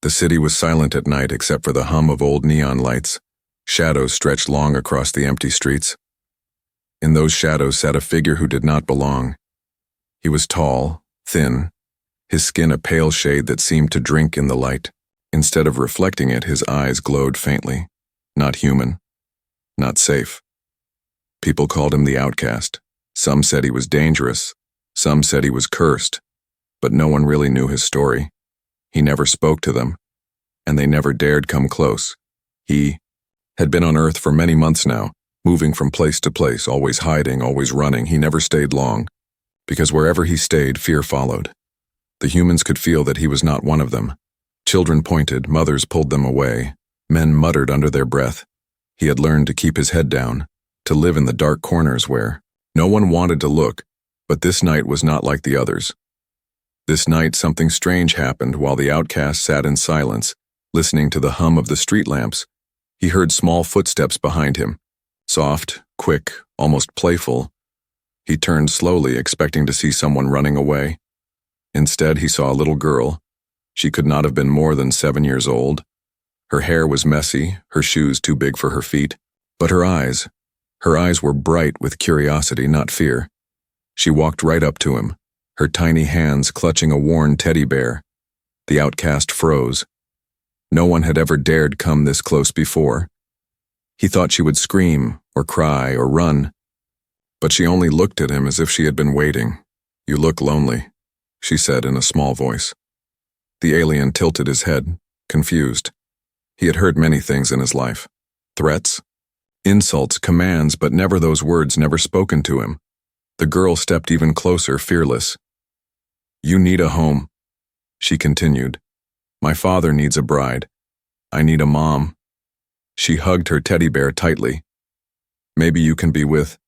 The city was silent at night except for the hum of old neon lights. Shadows stretched long across the empty streets. In those shadows sat a figure who did not belong. He was tall, thin, his skin a pale shade that seemed to drink in the light. Instead of reflecting it, his eyes glowed faintly. Not human. Not safe. People called him the Outcast. Some said he was dangerous. Some said he was cursed. But no one really knew his story. He never spoke to them, and they never dared come close. He had been on Earth for many months now, moving from place to place, always hiding, always running. He never stayed long, because wherever he stayed, fear followed. The humans could feel that he was not one of them. Children pointed, mothers pulled them away. Men muttered under their breath. He had learned to keep his head down, to live in the dark corners where no one wanted to look, but this night was not like the others. This night something strange happened while the Outcast sat in silence, listening to the hum of the street lamps. He heard small footsteps behind him, soft, quick, almost playful. He turned slowly, expecting to see someone running away. Instead, he saw a little girl. She could not have been more than 7 years old. Her hair was messy, her shoes too big for her feet, but her eyes were bright with curiosity, not fear. She walked right up to him, her tiny hands clutching a worn teddy bear. The Outcast froze. No one had ever dared come this close before. He thought she would scream, or cry, or run, but she only looked at him as if she had been waiting. "You look lonely," she said in a small voice. The alien tilted his head, confused. He had heard many things in his life. Threats, insults, commands, but never those words, never spoken to him. The girl stepped even closer, fearless. "You need a home," she continued. "My father needs a bride. I need a mom." She hugged her teddy bear tightly. "Maybe you can be with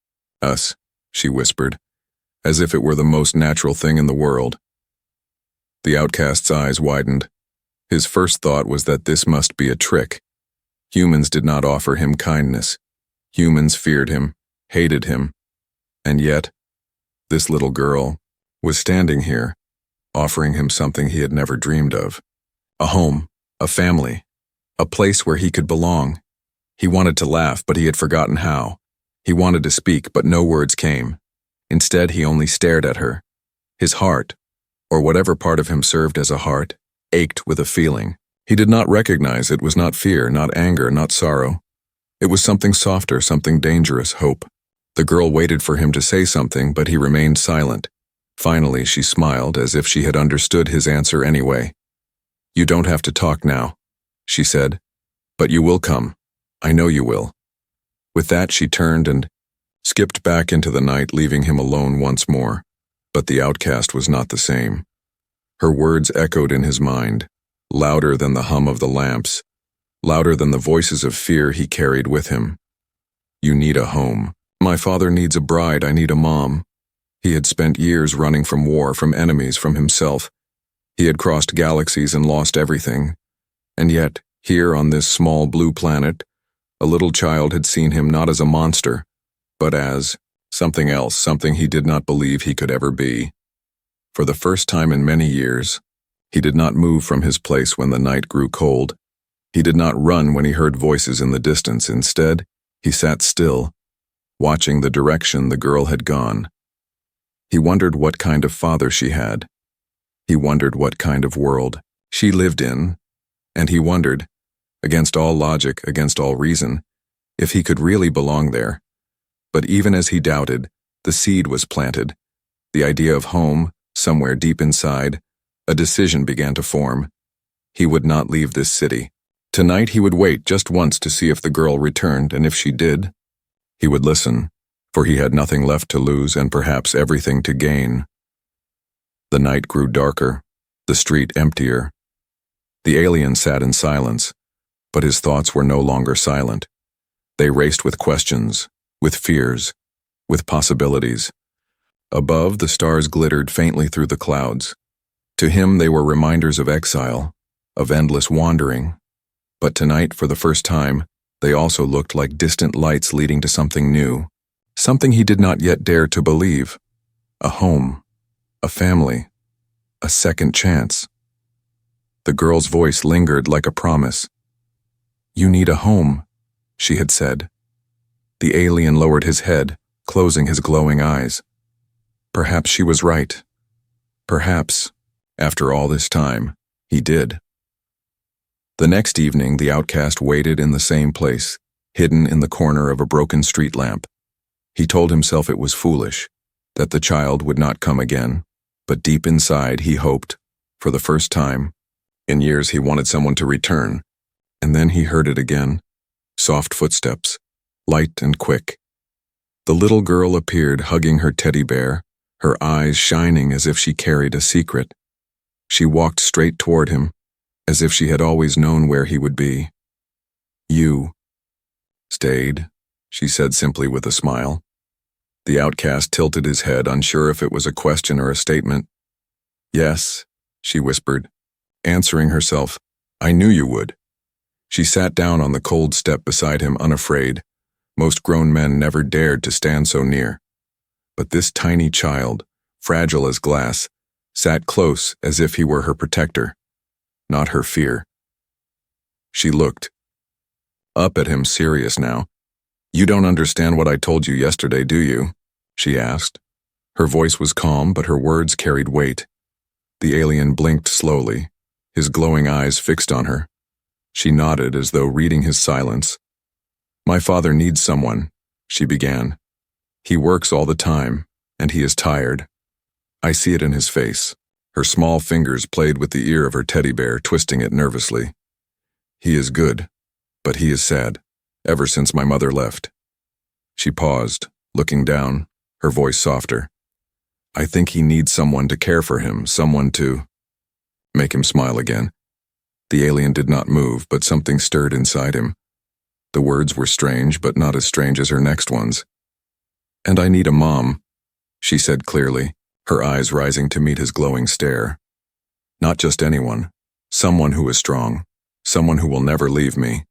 us," she whispered, as if it were the most natural thing in the world. The Outcast's eyes widened. His first thought was that this must be a trick. Humans did not offer him kindness. Humans feared him, hated him. And yet, this little girl was standing here, offering him something he had never dreamed of. A home, a family, a place where he could belong. He wanted to laugh, but he had forgotten how. He wanted to speak, but no words came. Instead, he only stared at her. His heart, or whatever part of him served as a heart, ached with a feeling. He did not recognize it was not fear, not anger, not sorrow. It was something softer, something dangerous, hope. The girl waited for him to say something, but he remained silent. Finally, she smiled as if she had understood his answer anyway. "You don't have to talk now," she said, "but you will come. I know you will." With that, she turned and skipped back into the night, leaving him alone once more. But the Outcast was not the same. Her words echoed in his mind, louder than the hum of the lamps, louder than the voices of fear he carried with him. "You need a home. My father needs a bride. I need a mom." He had spent years running from war, from enemies, from himself. He had crossed galaxies and lost everything. And yet, here on this small blue planet, a little child had seen him not as a monster, but as something else, something he did not believe he could ever be. For the first time in many years, he did not move from his place when the night grew cold. He did not run when he heard voices in the distance. Instead, he sat still, watching the direction the girl had gone. He wondered what kind of father she had. He wondered what kind of world she lived in, and he wondered, against all logic, against all reason, if he could really belong there. But even as he doubted, the seed was planted. The idea of home, somewhere deep inside, a decision began to form. He would not leave this city. Tonight he would wait just once to see if the girl returned, and if she did, he would listen, for he had nothing left to lose and perhaps everything to gain. The night grew darker, the street emptier. The alien sat in silence, but his thoughts were no longer silent. They raced with questions, with fears, with possibilities. Above, the stars glittered faintly through the clouds. To him, they were reminders of exile, of endless wandering. But tonight, for the first time, they also looked like distant lights leading to something new, something he did not yet dare to believe. A home, a family, a second chance. The girl's voice lingered like a promise. "You need a home," she had said. The alien lowered his head, closing his glowing eyes. Perhaps she was right. Perhaps, after all this time, he did. The next evening, the outcast waited in the same place, hidden in the corner of a broken street lamp. He told himself it was foolish, that the child would not come again, but deep inside he hoped, for the first time. In years he wanted someone to return, and then he heard it again. Soft footsteps, light and quick. The little girl appeared hugging her teddy bear, her eyes shining as if she carried a secret. She walked straight toward him, as if she had always known where he would be. "You stayed," she said simply with a smile. The outcast tilted his head, unsure if it was a question or a statement. "Yes," she whispered, answering herself. "I knew you would." She sat down on the cold step beside him, unafraid. Most grown men never dared to stand so near. But this tiny child, fragile as glass, sat close as if he were her protector, not her fear. She looked up at him, serious now. "You don't understand what I told you yesterday, do you?" she asked. Her voice was calm, but her words carried weight. The alien blinked slowly, his glowing eyes fixed on her. She nodded as though reading his silence. "My father needs someone," she began. "He works all the time, and he is tired. I see it in his face." Her small fingers played with the ear of her teddy bear, twisting it nervously. "He is good, but he is sad, ever since my mother left." She paused, looking down, her voice softer. "I think he needs someone to care for him, someone to make him smile again." The alien did not move, but something stirred inside him. The words were strange, but not as strange as her next ones. "And I need a mom," she said clearly, her eyes rising to meet his glowing stare. "Not just anyone, someone who is strong, someone who will never leave me."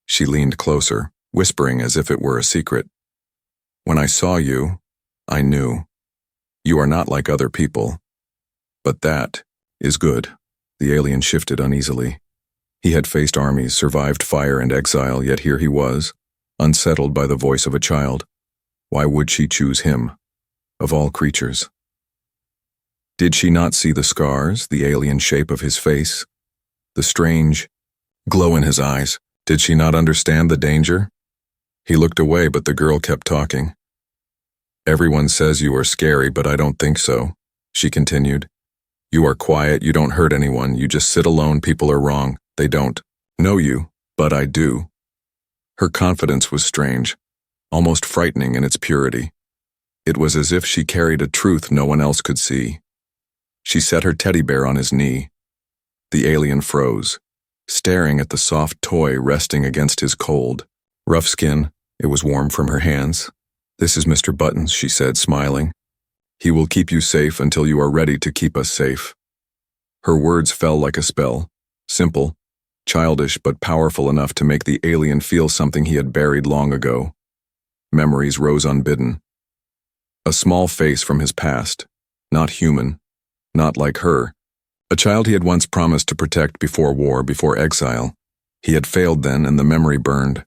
She leaned closer, whispering as if it were a secret. "When I saw you, I knew. You are not like other people. But that is good." The alien shifted uneasily. He had faced armies, survived fire and exile, yet here he was, unsettled by the voice of a child. Why would she choose him, of all creatures? Did she not see the scars, the alien shape of his face, the strange glow in his eyes? Did she not understand the danger? He looked away, but the girl kept talking. "Everyone says you are scary, but I don't think so," she continued. "You are quiet, you don't hurt anyone, you just sit alone. People are wrong. They don't know you, but I do." Her confidence was strange, almost frightening in its purity. It was as if she carried a truth no one else could see. She set her teddy bear on his knee. The alien froze, staring at the soft toy resting against his cold, rough skin. It was warm from her hands. "This is Mr. Buttons," she said, smiling. "He will keep you safe until you are ready to keep us safe." Her words fell like a spell, simple, childish, but powerful enough to make the alien feel something he had buried long ago. Memories rose unbidden. A small face from his past, not human, not like her. A child he had once promised to protect before war, before exile. He had failed then, and the memory burned.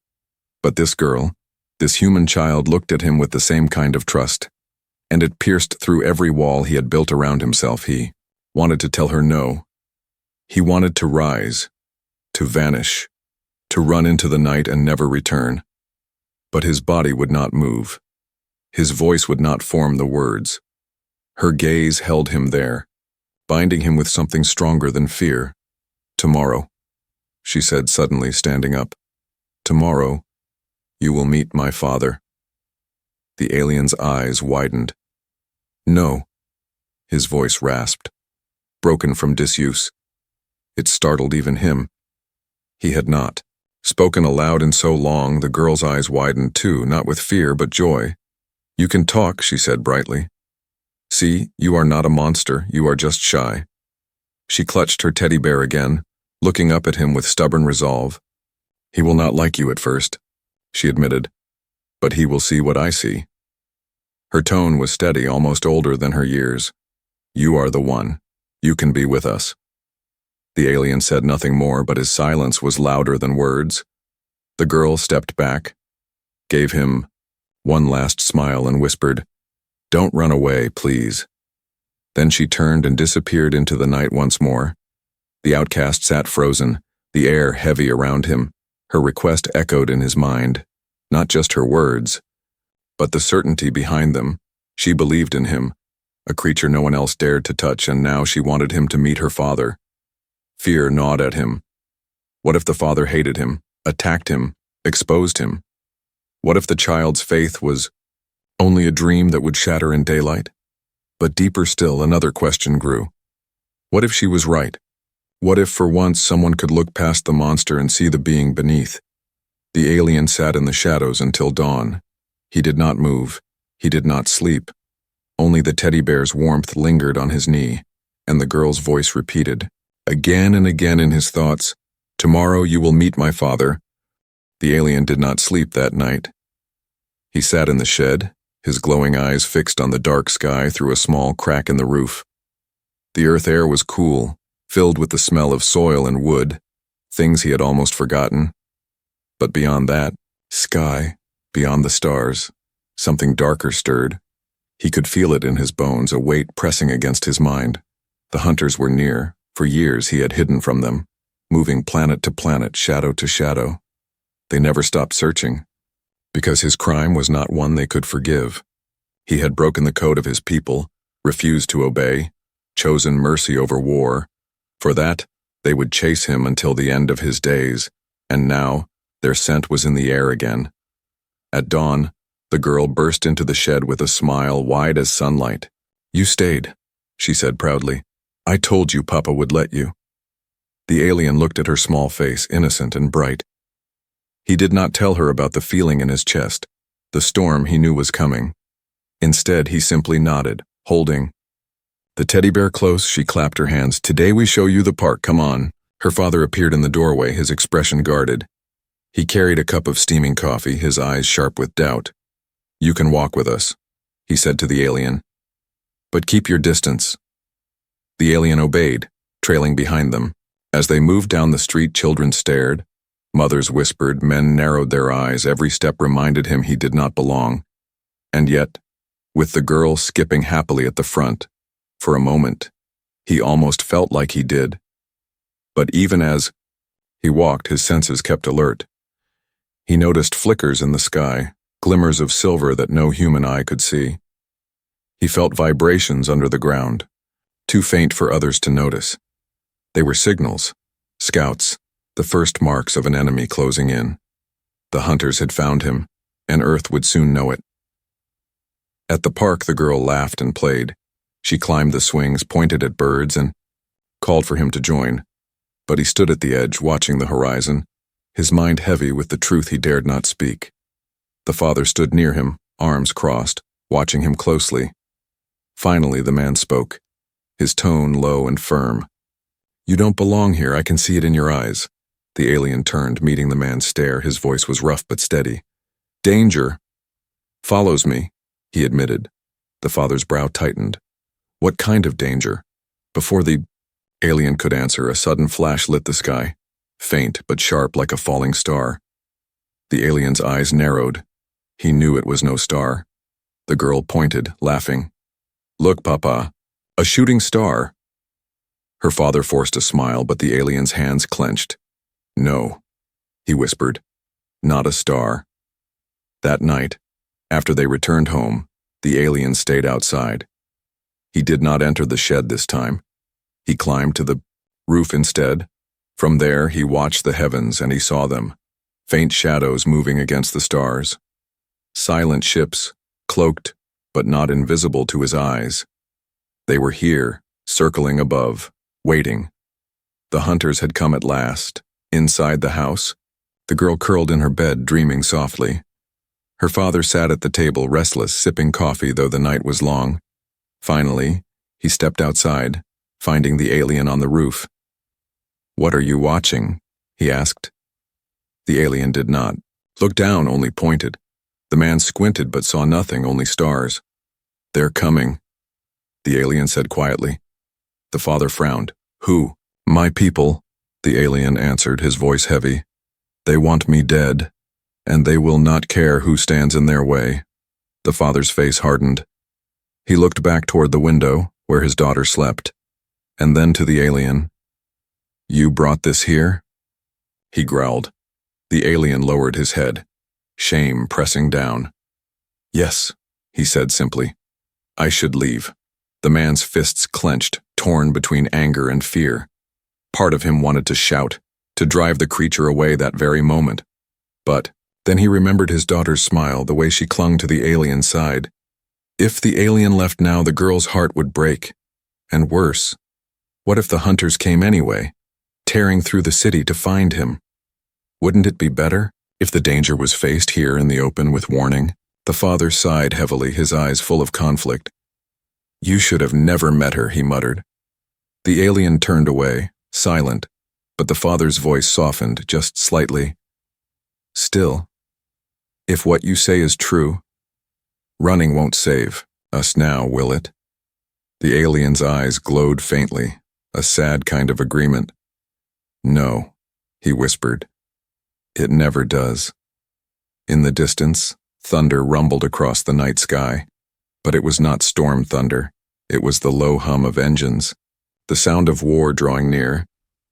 But this girl, this human child, looked at him with the same kind of trust, and it pierced through every wall he had built around himself. He wanted to tell her no. He wanted to rise, to vanish, to run into the night and never return. But his body would not move. His voice would not form the words. Her gaze held him there, binding him with something stronger than fear. "Tomorrow," she said suddenly, standing up. "Tomorrow, you will meet my father." The alien's eyes widened. "No," his voice rasped, broken from disuse. It startled even him. He had not spoken aloud in so long. The girl's eyes widened too, not with fear but joy. "You can talk," she said brightly. "See, you are not a monster, you are just shy." She clutched her teddy bear again, looking up at him with stubborn resolve. "He will not like you at first," she admitted, "but he will see what I see." Her tone was steady, almost older than her years. "You are the one. You can be with us." The alien said nothing more, but his silence was louder than words. The girl stepped back, gave him one last smile and whispered, "Don't run away, please." Then she turned and disappeared into the night once more. The outcast sat frozen, the air heavy around him. Her request echoed in his mind, not just her words, but the certainty behind them. She believed in him, a creature no one else dared to touch, and now she wanted him to meet her father. Fear gnawed at him. What if the father hated him, attacked him, exposed him? What if the child's faith was only a dream that would shatter in daylight? But deeper still, another question grew. What if she was right? What if for once someone could look past the monster and see the being beneath? The alien sat in the shadows until dawn. He did not move. He did not sleep. Only the teddy bear's warmth lingered on his knee, and the girl's voice repeated, again and again in his thoughts, "Tomorrow you will meet my father." The alien did not sleep that night. He sat in the shed, his glowing eyes fixed on the dark sky through a small crack in the roof. The earth air was cool, filled with the smell of soil and wood, things he had almost forgotten. But beyond that, sky, beyond the stars, something darker stirred. He could feel it in his bones, a weight pressing against his mind. The hunters were near. For years he had hidden from them, moving planet to planet, shadow to shadow. They never stopped searching, because his crime was not one they could forgive. He had broken the code of his people, refused to obey, chosen mercy over war. For that, they would chase him until the end of his days, and now their scent was in the air again. At dawn, the girl burst into the shed with a smile wide as sunlight. "You stayed," she said proudly. "I told you Papa would let you." The alien looked at her small face, innocent and bright. He did not tell her about the feeling in his chest, the storm he knew was coming. Instead, he simply nodded, holding the teddy bear close. She clapped her hands. "Today we show you the park, come on." Her father appeared in the doorway, his expression guarded. He carried a cup of steaming coffee, his eyes sharp with doubt. "You can walk with us," he said to the alien. "But keep your distance." The alien obeyed, trailing behind them. As they moved down the street, children stared. Mothers whispered, men narrowed their eyes. Every step reminded him he did not belong. And yet, with the girl skipping happily at the front, for a moment, he almost felt like he did. But even as he walked, his senses kept alert. He noticed flickers in the sky, glimmers of silver that no human eye could see. He felt vibrations under the ground, too faint for others to notice. They were signals, scouts, the first marks of an enemy closing in. The hunters had found him, and Earth would soon know it. At the park, the girl laughed and played. She climbed the swings, pointed at birds, and called for him to join. But he stood at the edge, watching the horizon, his mind heavy with the truth he dared not speak. The father stood near him, arms crossed, watching him closely. Finally, the man spoke, his tone low and firm. "You don't belong here, I can see it in your eyes." The alien turned, meeting the man's stare. His voice was rough but steady. "Danger follows me," he admitted. The father's brow tightened. "What kind of danger?" Before the alien could answer, a sudden flash lit the sky, faint but sharp like a falling star. The alien's eyes narrowed. He knew it was no star. The girl pointed, laughing. "Look, Papa, a shooting star." Her father forced a smile, but the alien's hands clenched. "No," he whispered, "not a star." That night, after they returned home, the alien stayed outside. He did not enter the shed this time. He climbed to the roof instead. From there, he watched the heavens and he saw them, faint shadows moving against the stars. Silent ships, cloaked, but not invisible to his eyes. They were here, circling above, waiting. The hunters had come at last. Inside the house, the girl curled in her bed, dreaming softly. Her father sat at the table, restless, sipping coffee, though the night was long. Finally, he stepped outside, finding the alien on the roof. "What are you watching?" he asked. The alien did not look down, only pointed. The man squinted but saw nothing, only stars. "They're coming," the alien said quietly. The father frowned. "Who?" My people, the alien answered, his voice heavy. They want me dead, and they will not care who stands in their way. The father's face hardened. He looked back toward the window, where his daughter slept, and then to the alien. You brought this here? He growled. The alien lowered his head, shame pressing down. Yes, he said simply. I should leave. The man's fists clenched, torn between anger and fear. Part of him wanted to shout, to drive the creature away that very moment. But then he remembered his daughter's smile, the way she clung to the alien's side. If the alien left now, the girl's heart would break. And worse, what if the hunters came anyway, tearing through the city to find him? Wouldn't it be better if the danger was faced here in the open with warning? The father sighed heavily, his eyes full of conflict. You should have never met her, he muttered. The alien turned away, silent, but the father's voice softened just slightly. Still, if what you say is true, running won't save us now, will it? The alien's eyes glowed faintly, a sad kind of agreement. No, he whispered. It never does. In the distance, thunder rumbled across the night sky, but it was not storm thunder. It was the low hum of engines, the sound of war drawing near.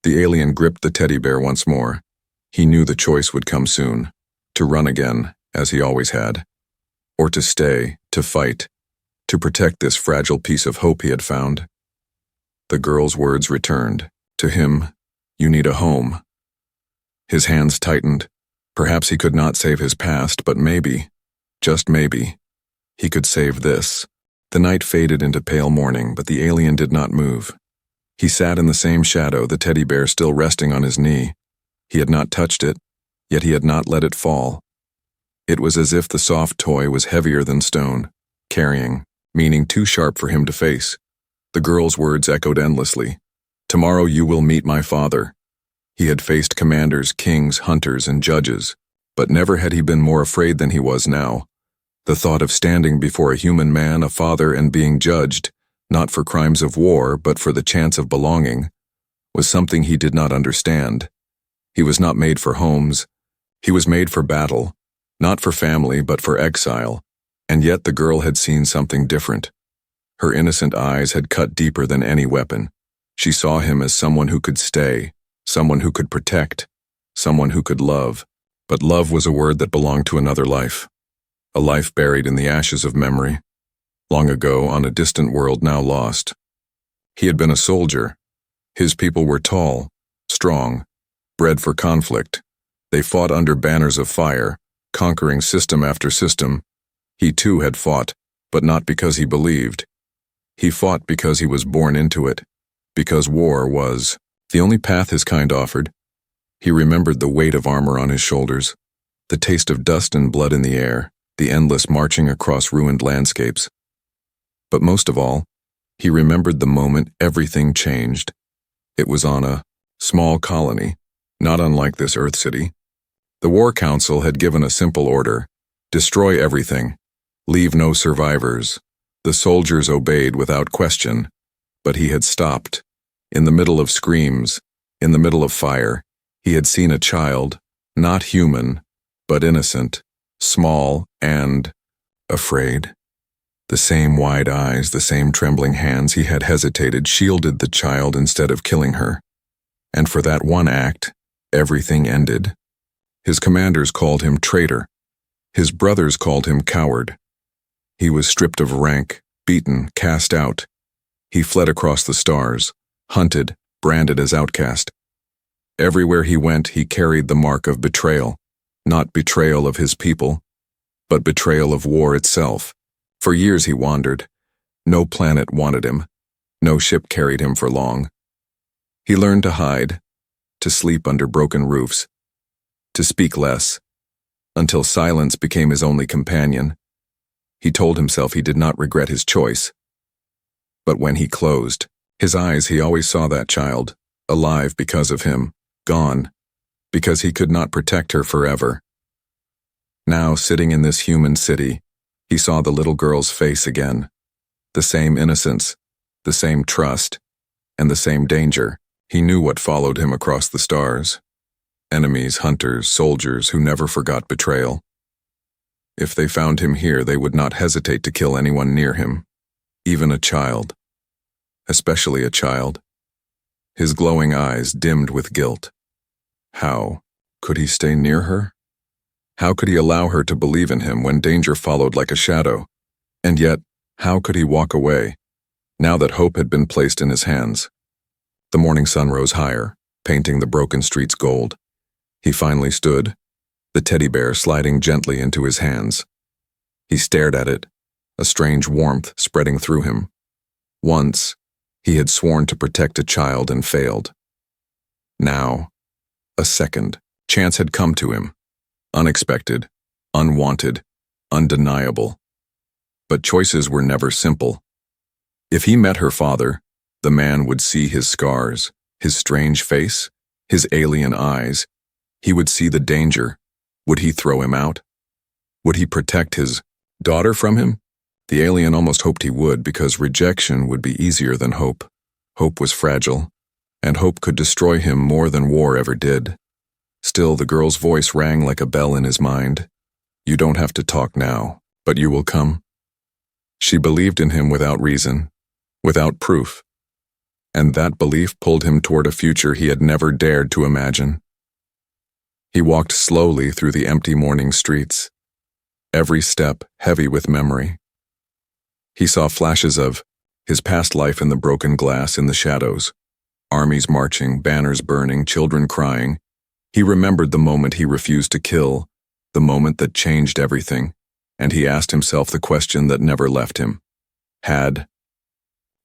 The alien gripped the teddy bear once more. He knew the choice would come soon, to run again, as he always had, or to stay, to fight, to protect this fragile piece of hope he had found. The girl's words returned. To him, you need a home. His hands tightened. Perhaps he could not save his past, but maybe, just maybe, he could save this. The night faded into pale morning, but the alien did not move. He sat in the same shadow, the teddy bear still resting on his knee. He had not touched it, yet he had not let it fall. It was as if the soft toy was heavier than stone, carrying, meaning too sharp for him to face. The girl's words echoed endlessly. Tomorrow you will meet my father. He had faced commanders, kings, hunters, and judges, but never had he been more afraid than he was now. The thought of standing before a human man, a father, and being judged, not for crimes of war, but for the chance of belonging, was something he did not understand. He was not made for homes. He was made for battle, not for family, but for exile. And yet the girl had seen something different. Her innocent eyes had cut deeper than any weapon. She saw him as someone who could stay, someone who could protect, someone who could love. But love was a word that belonged to another life. A life buried in the ashes of memory, long ago on a distant world now lost. He had been a soldier. His people were tall, strong, bred for conflict. They fought under banners of fire, conquering system after system. He too had fought, but not because he believed. He fought because he was born into it, because war was the only path his kind offered. He remembered the weight of armor on his shoulders, the taste of dust and blood in the air, the endless marching across ruined landscapes. But most of all, he remembered the moment everything changed. It was on a small colony, not unlike this Earth city. The War Council had given a simple order: destroy everything, leave no survivors. The soldiers obeyed without question, but he had stopped. In the middle of screams, in the middle of fire, he had seen a child, not human, but innocent, small and afraid. The same wide eyes, the same trembling hands he had hesitated shielded the child instead of killing her. And for that one act, everything ended. His commanders called him traitor. His brothers called him coward. He was stripped of rank, beaten, cast out. He fled across the stars, hunted, branded as outcast. Everywhere he went, he carried the mark of betrayal. Not betrayal of his people, but betrayal of war itself. For years he wandered. No planet wanted him. No ship carried him for long. He learned to hide, to sleep under broken roofs, to speak less, until silence became his only companion. He told himself he did not regret his choice. But when he closed his eyes, he always saw that child, alive because of him, gone, because he could not protect her forever. Now, sitting in this human city, he saw the little girl's face again. The same innocence, the same trust, and the same danger. He knew what followed him across the stars. Enemies, hunters, soldiers who never forgot betrayal. If they found him here, they would not hesitate to kill anyone near him, even a child. Especially a child. His glowing eyes dimmed with guilt. How could he stay near her? How could he allow her to believe in him when danger followed like a shadow? And yet, how could he walk away, now that hope had been placed in his hands? The morning sun rose higher, painting the broken streets gold. He finally stood, the teddy bear sliding gently into his hands. He stared at it, a strange warmth spreading through him. Once, he had sworn to protect a child and failed. Now, a second chance had come to him. Unexpected, unwanted, undeniable. But choices were never simple. If he met her father, the man would see his scars, his strange face, his alien eyes. He would see the danger. Would he throw him out? Would he protect his daughter from him? The alien almost hoped he would, because rejection would be easier than hope. Hope was fragile, and hope could destroy him more than war ever did. Still, the girl's voice rang like a bell in his mind. You don't have to talk now, but you will come. She believed in him without reason, without proof, and that belief pulled him toward a future he had never dared to imagine. He walked slowly through the empty morning streets, every step heavy with memory. He saw flashes of his past life in the broken glass in the shadows, armies marching, banners burning, children crying. He remembered the moment he refused to kill, the moment that changed everything, and he asked himself the question that never left him. Had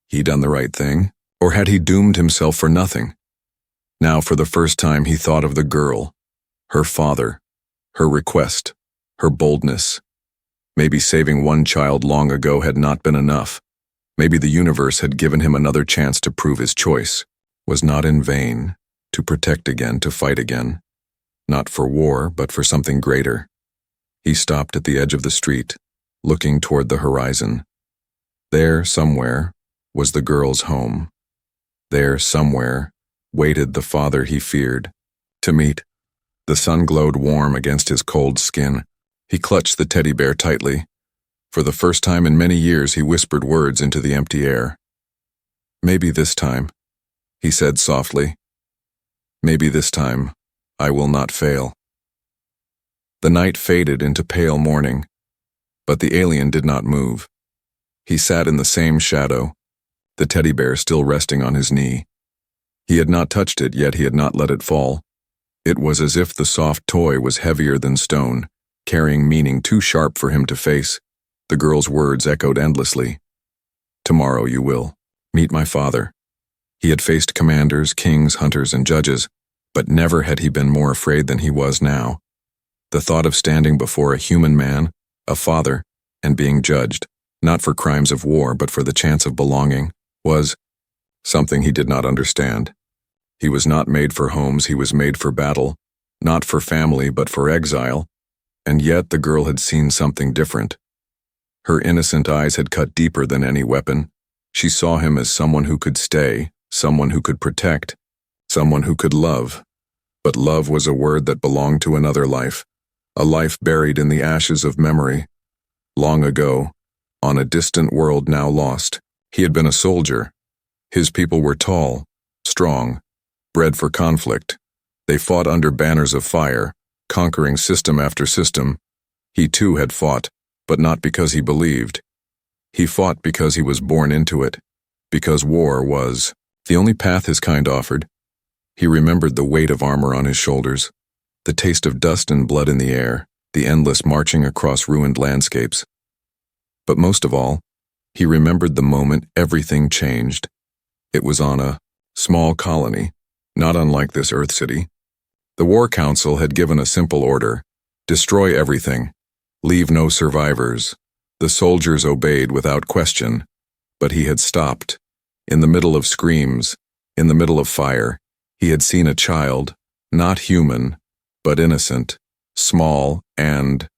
he done the right thing, or had he doomed himself for nothing? Now, for the first time, he thought of the girl, her father, her request, her boldness. Maybe saving one child long ago had not been enough. Maybe the universe had given him another chance to prove his choice was not in vain, to protect again, to fight again. Not for war, but for something greater. He stopped at the edge of the street, looking toward the horizon. There, somewhere, was the girl's home. There, somewhere, waited the father he feared to meet. The sun glowed warm against his cold skin. He clutched the teddy bear tightly. For the first time in many years, he whispered words into the empty air. Maybe this time, he said softly. Maybe this time, I will not fail. The night faded into pale morning, but the alien did not move. He sat in the same shadow, the teddy bear still resting on his knee. He had not touched it, yet he had not let it fall. It was as if the soft toy was heavier than stone, carrying meaning too sharp for him to face. The girl's words echoed endlessly. Tomorrow you will meet my father. He had faced commanders, kings, hunters, and judges, but never had he been more afraid than he was now. The thought of standing before a human man, a father, and being judged, not for crimes of war but for the chance of belonging, was something he did not understand. He was not made for homes, he was made for battle, not for family but for exile, and yet the girl had seen something different. Her innocent eyes had cut deeper than any weapon. She saw him as someone who could stay, someone who could protect, someone who could love. But love was a word that belonged to another life, a life buried in the ashes of memory. Long ago, on a distant world now lost, he had been a soldier. His people were tall, strong, bred for conflict. They fought under banners of fire, conquering system after system. He too had fought, but not because he believed. He fought because he was born into it, because war was the only path his kind offered. He remembered the weight of armor on his shoulders, the taste of dust and blood in the air, the endless marching across ruined landscapes. But most of all, he remembered the moment everything changed. It was on a small colony, not unlike this Earth city. The War Council had given a simple order: destroy everything, leave no survivors. The soldiers obeyed without question, but he had stopped. In the middle of screams, in the middle of fire, he had seen a child, not human, but innocent, small and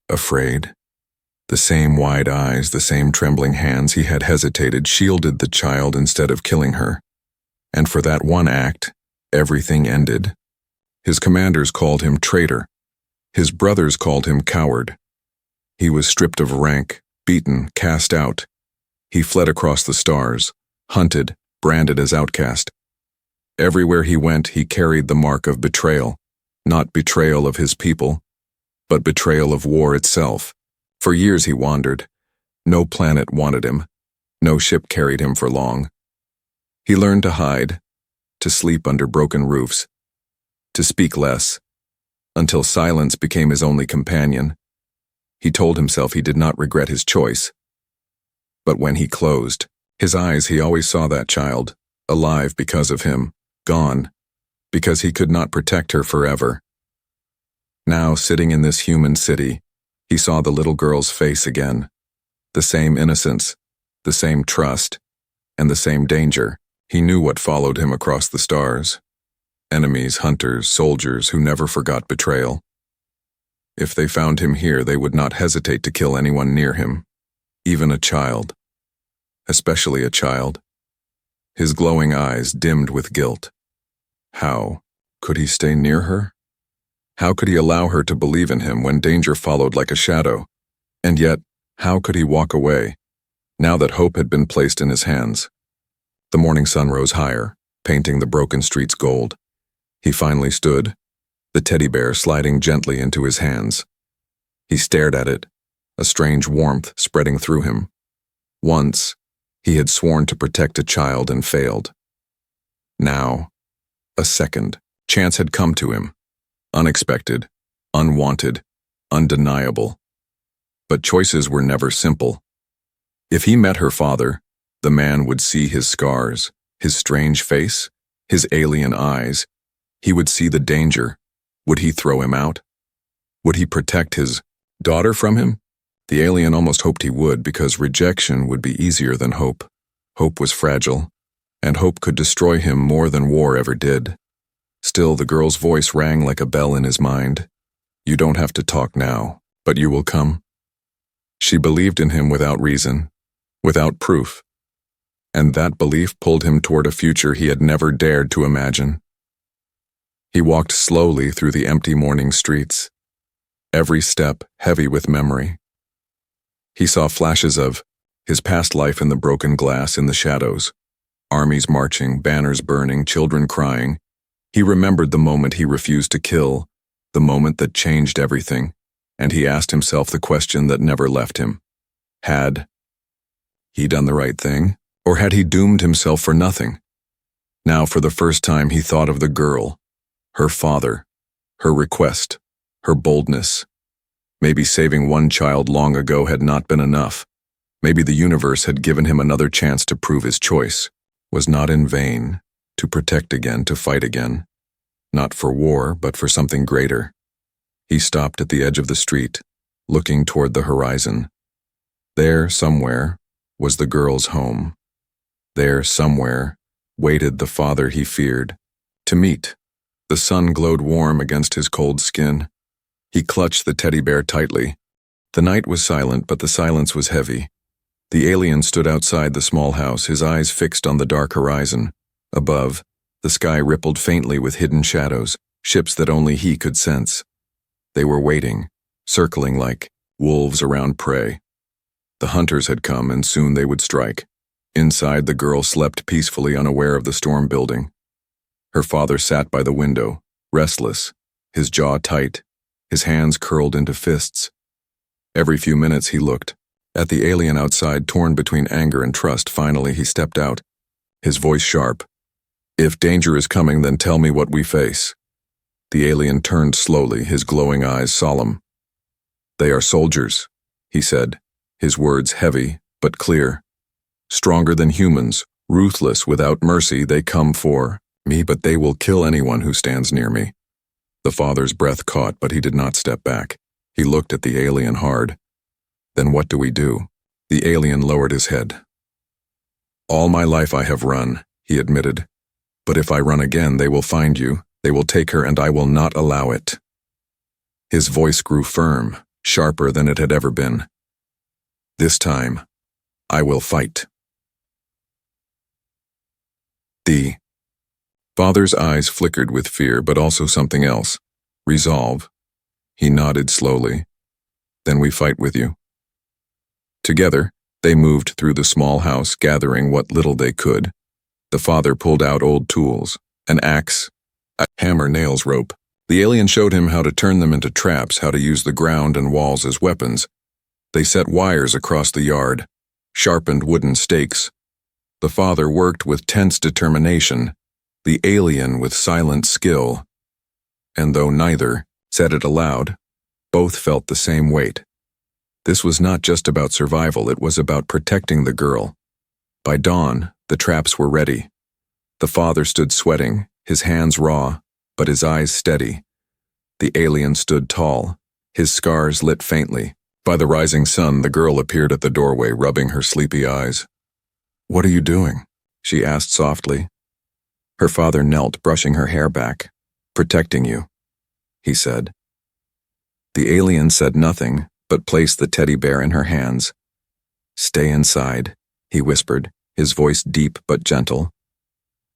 afraid. The same wide eyes, the same trembling hands. He had hesitated, shielded the child instead of killing her. And for that one act, everything ended. His commanders called him traitor. His brothers called him coward. He was stripped of rank, beaten, cast out. He fled across the stars, hunted, branded as outcast. Everywhere he went, he carried the mark of betrayal, not betrayal of his people, but betrayal of war itself. For years he wandered. No planet wanted him. No ship carried him for long. He learned to hide, to sleep under broken roofs, to speak less, until silence became his only companion. He told himself he did not regret his choice. But when he closed his eyes, he always saw that child, alive because of him, gone, because he could not protect her forever. Now, sitting in this human city, he saw the little girl's face again, the same innocence, the same trust, and the same danger. He knew what followed him across the stars. Enemies, hunters, soldiers who never forgot betrayal. If they found him here, they would not hesitate to kill anyone near him, even a child, especially a child. His glowing eyes dimmed with guilt. How could he stay near her? How could he allow her to believe in him when danger followed like a shadow? And yet, how could he walk away, now that hope had been placed in his hands? The morning sun rose higher, painting the broken streets gold. He finally stood, the teddy bear sliding gently into his hands. He stared at it, a strange warmth spreading through him. Once, he had sworn to protect a child and failed. Now, a second chance had come to him. Unexpected, unwanted, undeniable. But choices were never simple. If he met her father, the man would see his scars, his strange face, his alien eyes. He would see the danger. Would he throw him out? Would he protect his daughter from him? The alien almost hoped he would, because rejection would be easier than hope. Hope was fragile, and hope could destroy him more than war ever did. Still, the girl's voice rang like a bell in his mind. You don't have to talk now, but you will come. She believed in him without reason, without proof, and that belief pulled him toward a future he had never dared to imagine. He walked slowly through the empty morning streets, every step heavy with memory. He saw flashes of his past life in the broken glass in the shadows, armies marching, banners burning, children crying. He remembered the moment he refused to kill, the moment that changed everything, and he asked himself the question that never left him. Had he done the right thing, or had he doomed himself for nothing? Now, for the first time, he thought of the girl, her father, her request, her boldness. Maybe saving one child long ago had not been enough. Maybe the universe had given him another chance to prove his choice was not in vain, to protect again, to fight again. Not for war, but for something greater. He stopped at the edge of the street, looking toward the horizon. There, somewhere, was the girl's home. There, somewhere, waited the father he feared to meet. The sun glowed warm against his cold skin. He clutched the teddy bear tightly. The night was silent, but the silence was heavy. The alien stood outside the small house, his eyes fixed on the dark horizon. Above, the sky rippled faintly with hidden shadows, ships that only he could sense. They were waiting, circling like wolves around prey. The hunters had come, and soon they would strike. Inside, the girl slept peacefully, unaware of the storm building. Her father sat by the window, restless, his jaw tight, his hands curled into fists. Every few minutes he looked at the alien outside, torn between anger and trust. Finally, he stepped out, his voice sharp. If danger is coming, then tell me what we face. The alien turned slowly, his glowing eyes solemn. They are soldiers, he said, his words heavy but clear. Stronger than humans, ruthless without mercy, they come for me, but they will kill anyone who stands near me. The father's breath caught, but he did not step back. He looked at the alien hard. Then what do we do? The alien lowered his head. All my life I have run, he admitted. But if I run again, they will find you. They will take her, and I will not allow it. His voice grew firm, sharper than it had ever been. This time, I will fight. The Father's eyes flickered with fear, but also something else. Resolve. He nodded slowly. Then we fight with you. Together, they moved through the small house, gathering what little they could. The father pulled out old tools, an axe, a hammer, nails, rope. The alien showed him how to turn them into traps, how to use the ground and walls as weapons. They set wires across the yard, sharpened wooden stakes. The father worked with tense determination, the alien with silent skill. And though neither said it aloud, both felt the same weight. This was not just about survival, it was about protecting the girl. By dawn, the traps were ready. The father stood sweating, his hands raw, but his eyes steady. The alien stood tall, his scars lit faintly. By the rising sun, the girl appeared at the doorway, rubbing her sleepy eyes. "What are you doing?" she asked softly. Her father knelt, brushing her hair back. "Protecting you," he said. The alien said nothing, but placed the teddy bear in her hands. "Stay inside," he whispered, his voice deep but gentle.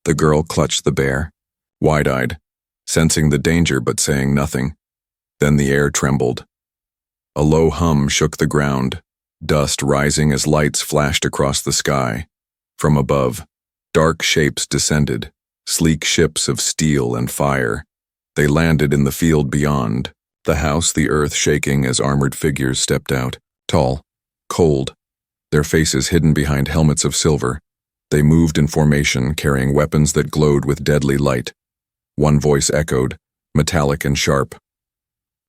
The girl clutched the bear, wide-eyed, sensing the danger but saying nothing. Then the air trembled. A low hum shook the ground, dust rising as lights flashed across the sky. From above, dark shapes descended, sleek ships of steel and fire. They landed in the field beyond, the house, the earth shaking as armored figures stepped out, tall, cold, their faces hidden behind helmets of silver. They moved in formation, carrying weapons that glowed with deadly light. One voice echoed, metallic and sharp.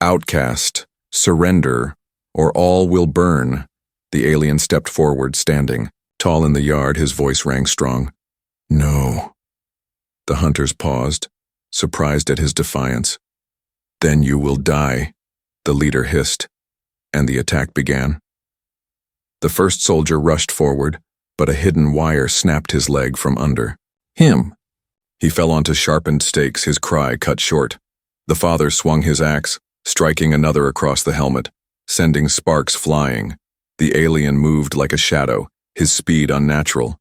"Outcast, surrender, or all will burn." The alien stepped forward, standing. Tall in the yard, his voice rang strong. "No." The hunters paused, surprised at his defiance. "Then you will die," the leader hissed, and the attack began. The first soldier rushed forward, but a hidden wire snapped his leg from under. "Him!" He fell onto sharpened stakes, his cry cut short. The father swung his axe, striking another across the helmet, sending sparks flying. The alien moved like a shadow, his speed unnatural.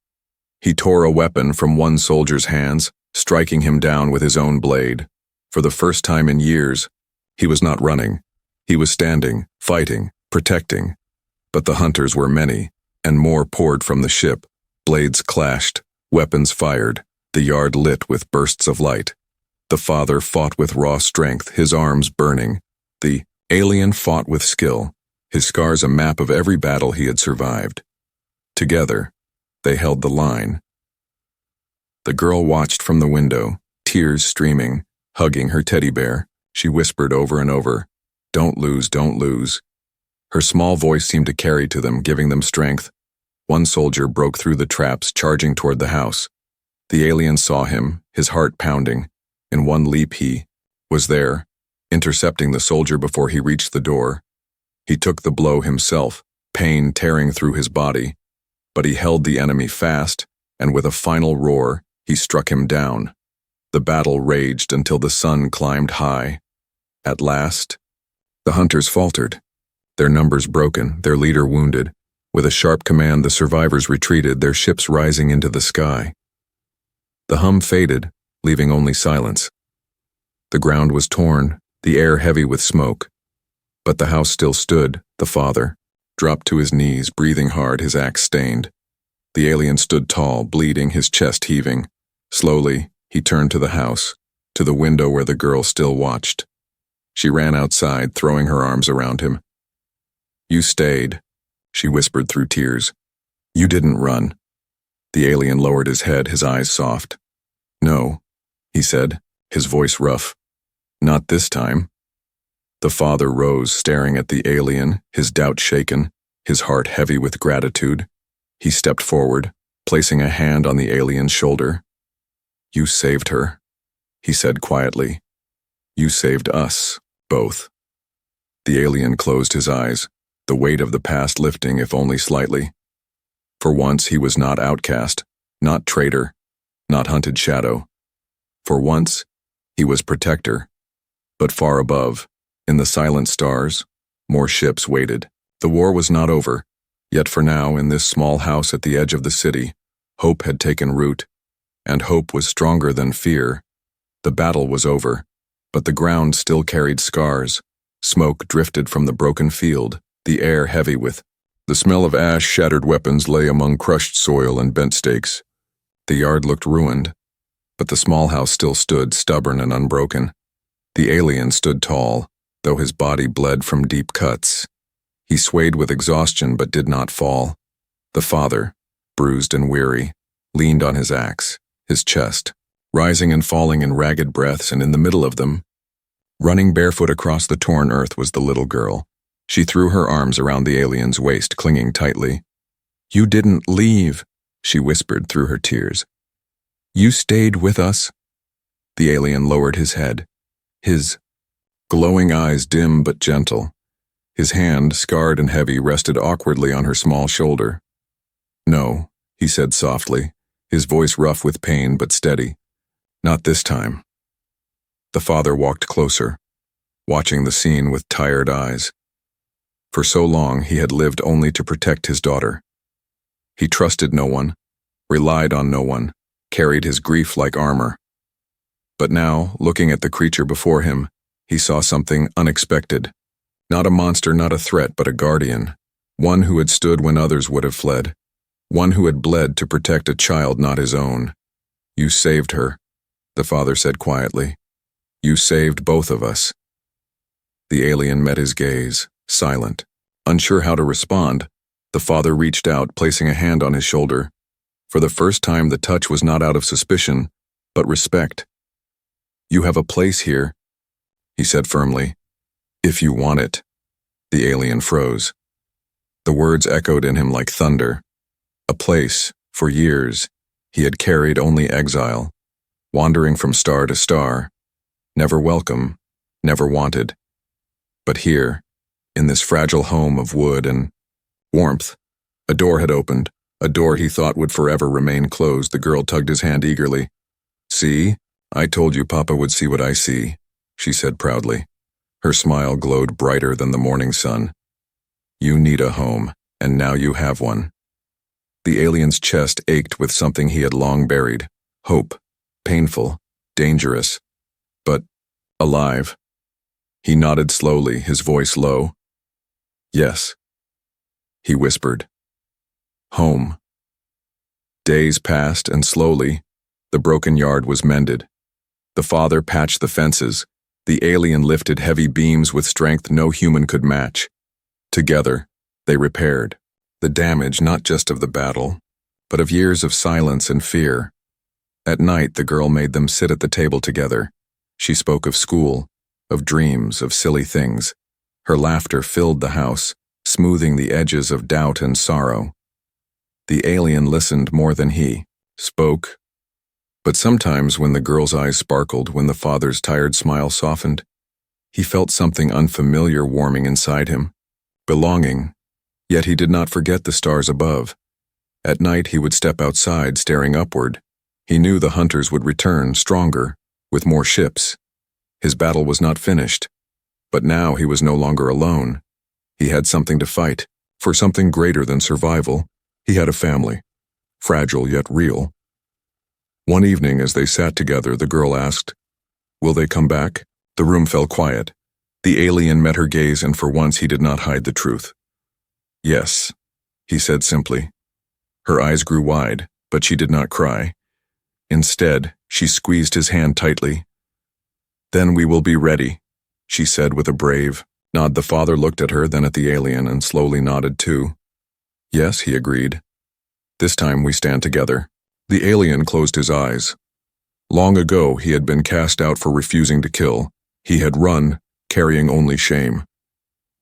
He tore a weapon from one soldier's hands, striking him down with his own blade. For the first time in years, he was not running. He was standing, fighting, protecting. But the hunters were many, and more poured from the ship. Blades clashed, weapons fired, the yard lit with bursts of light. The father fought with raw strength, his arms burning. The alien fought with skill, his scars a map of every battle he had survived. Together, they held the line. The girl watched from the window, tears streaming, hugging her teddy bear. She whispered over and over, "Don't lose, don't lose." Her small voice seemed to carry to them, giving them strength. One soldier broke through the traps, charging toward the house. The alien saw him, his heart pounding. In one leap he was there, intercepting the soldier before he reached the door. He took the blow himself, pain tearing through his body. But he held the enemy fast, and with a final roar, he struck him down. The battle raged until the sun climbed high. At last, the hunters faltered, their numbers broken, their leader wounded. With a sharp command, the survivors retreated, their ships rising into the sky. The hum faded, leaving only silence. The ground was torn, the air heavy with smoke. But the house still stood, the father, dropped to his knees, breathing hard, his axe stained. The alien stood tall, bleeding, his chest heaving. Slowly, he turned to the house, to the window where the girl still watched. She ran outside, throwing her arms around him. "You stayed," she whispered through tears. "You didn't run." The alien lowered his head, his eyes soft. "No," he said, his voice rough. "Not this time." The father rose, staring at the alien, his doubt shaken, his heart heavy with gratitude. He stepped forward, placing a hand on the alien's shoulder. "You saved her," he said quietly. "You saved us, both." The alien closed his eyes, the weight of the past lifting, if only slightly. For once he was not outcast, not traitor, not hunted shadow. For once, he was protector. But far above, in the silent stars, more ships waited. The war was not over, yet for now, in this small house at the edge of the city, hope had taken root. and hope was stronger than fear. The battle was over, but the ground still carried scars. Smoke drifted from the broken field, the air heavy with the smell of ash. Shattered weapons lay among crushed soil and bent stakes. The yard looked ruined, but the small house still stood, stubborn and unbroken. The alien stood tall, though his body bled from deep cuts. He swayed with exhaustion but did not fall. The father, bruised and weary, leaned on his axe, his chest, rising and falling in ragged breaths, and in the middle of them, running barefoot across the torn earth, was the little girl. She threw her arms around the alien's waist, clinging tightly. "You didn't leave," she whispered through her tears. "You stayed with us." The alien lowered his head, his glowing eyes dim but gentle. His hand, scarred and heavy, rested awkwardly on her small shoulder. "No," he said softly, his voice rough with pain but steady. "Not this time." The father walked closer, watching the scene with tired eyes. For so long he had lived only to protect his daughter. He trusted no one, relied on no one, carried his grief like armor. But now, looking at the creature before him, he saw something unexpected. Not a monster, not a threat, but a guardian. One who had stood when others would have fled. One who had bled to protect a child not his own. "You saved her," the father said quietly. "You saved both of us." The alien met his gaze, silent, unsure how to respond. The father reached out, placing a hand on his shoulder. For the first time, the touch was not out of suspicion, but respect. "You have a place here," he said firmly. "If you want it." The alien froze. The words echoed in him like thunder. A place, for years, he had carried only exile, wandering from star to star, never welcome, never wanted. But here, in this fragile home of wood and warmth, a door had opened, a door he thought would forever remain closed. The girl tugged his hand eagerly. "See? I told you Papa would see what I see," she said proudly. Her smile glowed brighter than the morning sun. "You need a home, and now you have one." The alien's chest ached with something he had long buried. Hope, painful, dangerous, but alive. He nodded slowly, his voice low. "Yes," he whispered. Home. Days passed, and slowly, the broken yard was mended. The father patched the fences. The alien lifted heavy beams with strength no human could match. Together, they repaired the damage not just of the battle, but of years of silence and fear. At night, the girl made them sit at the table together. She spoke of school, of dreams, of silly things. Her laughter filled the house, smoothing the edges of doubt and sorrow. The alien listened more than he spoke. But sometimes when the girl's eyes sparkled, when the father's tired smile softened, he felt something unfamiliar warming inside him. Belonging, yet he did not forget the stars above. At night he would step outside, staring upward. He knew the hunters would return, stronger, with more ships. His battle was not finished, but now he was no longer alone. He had something to fight, for something greater than survival. He had a family, fragile yet real. One evening, as they sat together, the girl asked, "Will they come back?" The room fell quiet. The alien met her gaze, and for once he did not hide the truth. "Yes," he said simply. Her eyes grew wide, but she did not cry. Instead, she squeezed his hand tightly. "Then we will be ready," she said with a brave nod. The father looked at her, then at the alien, and slowly nodded too. "Yes," he agreed. "This time we stand together." The alien closed his eyes. Long ago he had been cast out for refusing to kill. He had run, carrying only shame.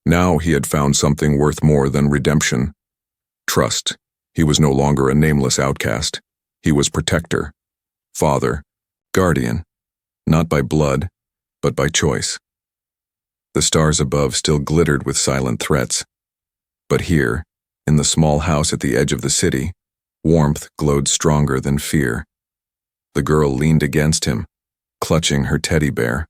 Now he had found something worth more than redemption. Trust. He was no longer a nameless outcast. He was protector, father, guardian, not by blood, but by choice. The stars above still glittered with silent threats. But here, in the small house at the edge of the city, warmth glowed stronger than fear. The girl leaned against him, clutching her teddy bear.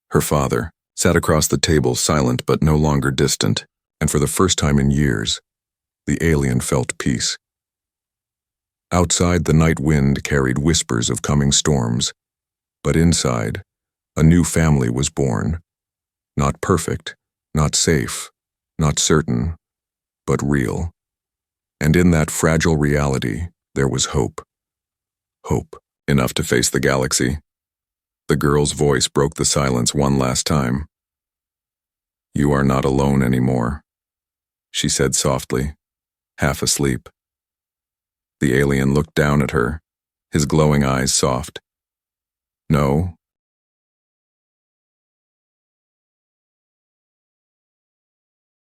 Her father sat across the table, silent but no longer distant, and for the first time in years, the alien felt peace. Outside, the night wind carried whispers of coming storms, but inside, a new family was born. Not perfect, not safe, not certain, but real. And in that fragile reality, there was hope. Hope, enough to face the galaxy. The girl's voice broke the silence one last time. "You are not alone anymore," she said softly, half asleep. The alien looked down at her, his glowing eyes soft. "No,